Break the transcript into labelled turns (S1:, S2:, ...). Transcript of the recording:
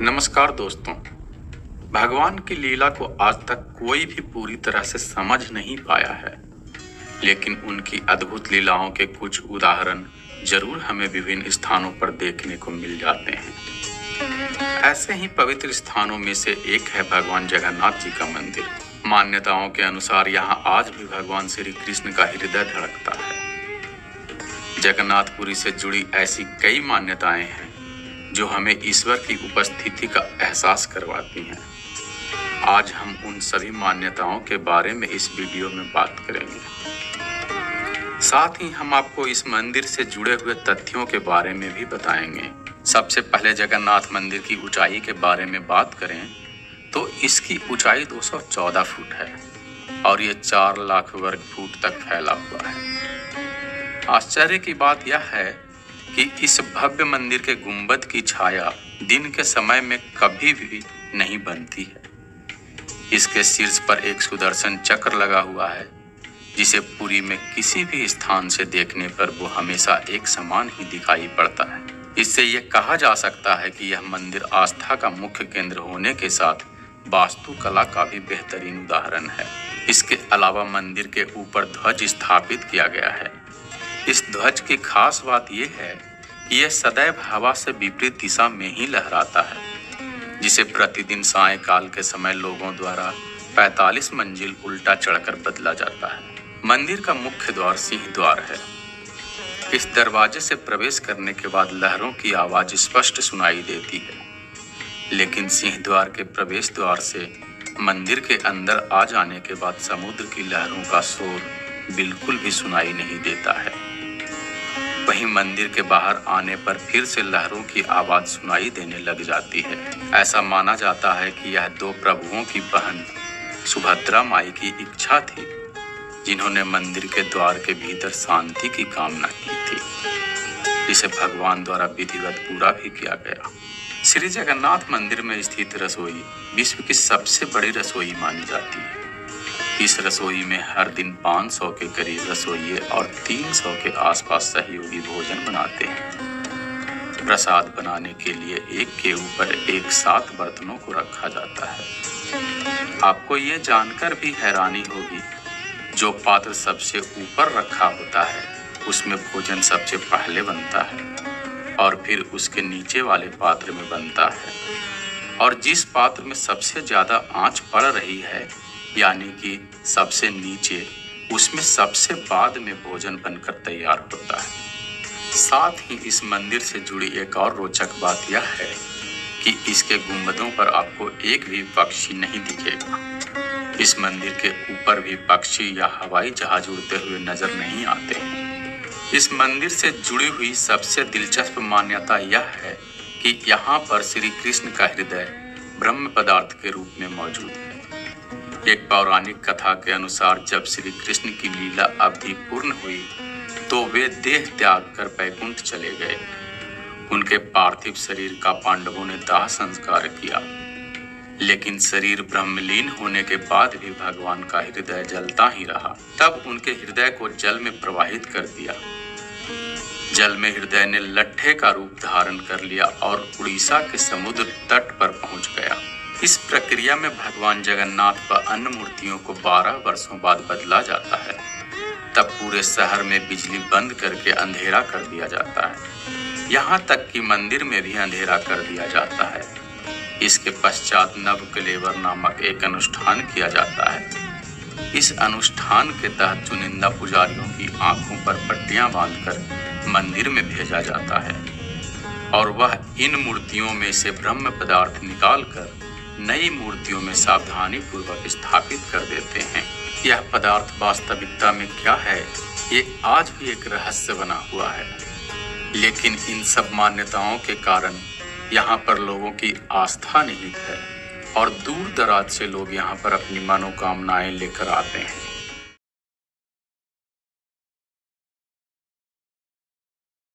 S1: नमस्कार दोस्तों। भगवान की लीला को आज तक कोई भी पूरी तरह से समझ नहीं पाया है, लेकिन उनकी अद्भुत लीलाओं के कुछ उदाहरण जरूर हमें विभिन्न स्थानों पर देखने को मिल जाते हैं। ऐसे ही पवित्र स्थानों में से एक है भगवान जगन्नाथ जी का मंदिर। मान्यताओं के अनुसार यहाँ आज भी भगवान श्री कृष्ण का हृदय धड़कता है। जगन्नाथपुरी से जुड़ी ऐसी कई मान्यताएं हैं जो हमें ईश्वर की उपस्थिति का एहसास करवाती हैं। आज हम उन सभी मान्यताओं के बारे में इस वीडियो में बात करेंगे। साथ ही हम आपको इस मंदिर से जुड़े हुए तथ्यों के बारे में भी बताएंगे। सबसे पहले जगन्नाथ मंदिर की ऊंचाई के बारे में बात करें तो इसकी ऊंचाई 214 फुट है और ये 4 लाख वर्ग फुट तक फैला हुआ है। आश्चर्य की बात यह है कि इस भव्य मंदिर के गुंबद की छाया दिन के समय में कभी भी नहीं बनती है। इसके शीर्ष पर एक सुदर्शन चक्र लगा हुआ है, जिसे पुरी में किसी भी स्थान से देखने पर वो हमेशा एक समान ही दिखाई पड़ता है। इससे ये कहा जा सकता है कि यह मंदिर आस्था का मुख्य केंद्र होने के साथ वास्तुकला का भी बेहतरीन उदाहरण है। इसके अलावा मंदिर के ऊपर ध्वज स्थापित किया गया है। इस ध्वज की खास बात यह है कि यह सदैव हवा से विपरीत दिशा में ही लहराता है, जिसे प्रतिदिन सायंकाल के समय लोगों द्वारा 45 मंजिल उल्टा चढ़कर बदला जाता है। मंदिर का मुख्य द्वार सिंह द्वार है। इस दरवाजे से प्रवेश करने के बाद लहरों की आवाज स्पष्ट सुनाई देती है, लेकिन सिंह द्वार के प्रवेश द्वार से मंदिर के अंदर आ जाने के बाद समुद्र की लहरों का शोर बिल्कुल भी सुनाई नहीं देता है। वहीं मंदिर के बाहर आने पर फिर से लहरों की आवाज सुनाई देने लग जाती है। ऐसा माना जाता है कि यह 2 प्रभुओं की बहन सुभद्रा माई की इच्छा थी, जिन्होंने मंदिर के द्वार के भीतर शांति की कामना की थी, जिसे भगवान द्वारा विधिवत पूरा भी किया गया। श्री जगन्नाथ मंदिर में स्थित रसोई विश्व की सबसे बड़ी रसोई मानी जाती है। इस रसोई में हर दिन 500 के करीब रसोइये और 300 के आसपास सहयोगी भोजन बनाते हैं। प्रसाद बनाने के लिए एक के ऊपर एक 7 बर्तनों को रखा जाता है। आपको ये जानकर भी हैरानी होगी, जो पात्र सबसे ऊपर रखा होता है उसमें भोजन सबसे पहले बनता है और फिर उसके नीचे वाले पात्र में बनता है, और जिस पात्र में सबसे ज्यादा आंच पड़ रही है यानी कि सबसे नीचे, उसमें सबसे बाद में भोजन बनकर तैयार होता है। साथ ही इस मंदिर से जुड़ी एक और रोचक बात यह है कि इसके गुंबदों पर आपको एक भी पक्षी नहीं दिखेगा। इस मंदिर के ऊपर भी पक्षी या हवाई जहाज उड़ते हुए नजर नहीं आते हैं। इस मंदिर से जुड़ी हुई सबसे दिलचस्प मान्यता यह है कि यहाँ पर श्री कृष्ण का हृदय ब्रह्म पदार्थ के रूप में मौजूद है। एक पौराणिक कथा के अनुसार जब श्री कृष्ण की लीला अवधि पूर्ण हुई तो वे देह त्याग कर वैकुंठ चले गए। उनके पार्थिव शरीर का पांडवों ने दाह संस्कार किया, लेकिन शरीर ब्रह्मलीन होने के बाद भी भगवान का हृदय जलता ही रहा। तब उनके हृदय को जल में प्रवाहित कर दिया। जल में हृदय ने लट्ठे का रूप धारण कर लिया और उड़ीसा के समुद्र तट पर पहुंच गया। इस प्रक्रिया में भगवान जगन्नाथ व अन्य मूर्तियों को 12 वर्षों बाद बदला जाता है। तब पूरे शहर में बिजली बंद करके अंधेरा कर दिया जाता है। यहाँ तक कि मंदिर में भी अंधेरा कर दिया जाता है। इसके पश्चात नव कलेवर नामक एक अनुष्ठान किया जाता है। इस अनुष्ठान के तहत चुनिंदा पुजारियों की आंखों पर पट्टियां बांधकर मंदिर में भेजा जाता है और वह इन मूर्तियों में से ब्रह्म पदार्थ निकालकर नई मूर्तियों में सावधानी पूर्वक स्थापित कर देते हैं। यह पदार्थ वास्तविकता में क्या है, ये आज भी एक रहस्य बना हुआ है, लेकिन इन सब मान्यताओं के कारण यहाँ पर लोगों की आस्था निहित है और दूर दराज से लोग यहाँ पर अपनी मनोकामनाएं लेकर आते हैं।